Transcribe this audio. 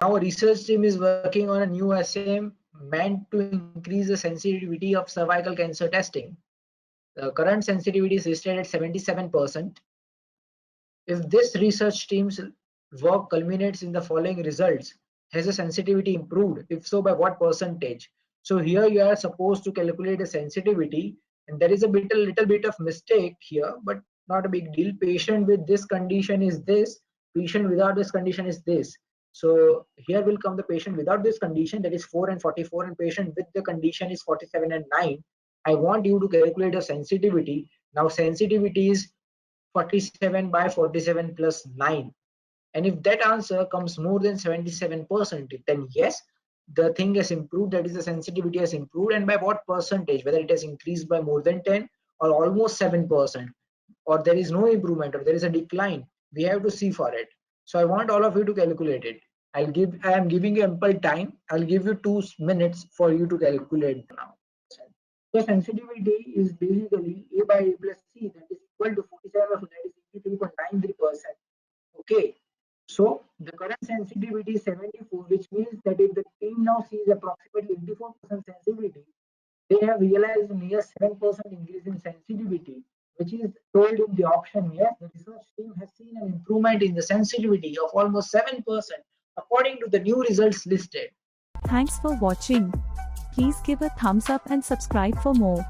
Now a research team is working on a new assay meant to increase the sensitivity of cervical cancer testing. The current sensitivity is listed at 77%. If this research team's work culminates in the following results, has the sensitivity improved? If so, by what percentage? So here you are supposed to calculate the sensitivity, and there is a little bit of mistake here, but not a big deal. Patient with this condition is this, patient without this condition is this. So here will come the patient without this condition, that is 4 and 44, and patient with the condition is 47 and 9. I want you to calculate the sensitivity. Now sensitivity is 47 by 47 plus 9, and if that answer comes more than 77%, then yes, the thing has improved, that is the sensitivity has improved. And by what percentage, whether it has increased by more than 10 or almost 7%, or there is no improvement or there is a decline, we have to see for it. So I want all of you to calculate it. I am giving you ample time. I'll give you 2 minutes for you to calculate now. So sensitivity is basically A by A plus C, that is equal to 47, so that is 83.93%. Okay. So the current sensitivity is 74, which means that if the team now sees approximately 84% sensitivity, they have realized a near 7% increase in sensitivity, which is told in the option. Yes, the research team has seen an improvement in the sensitivity of almost 7% according to the new results listed. Thanks for watching. Please give a thumbs up and subscribe for more.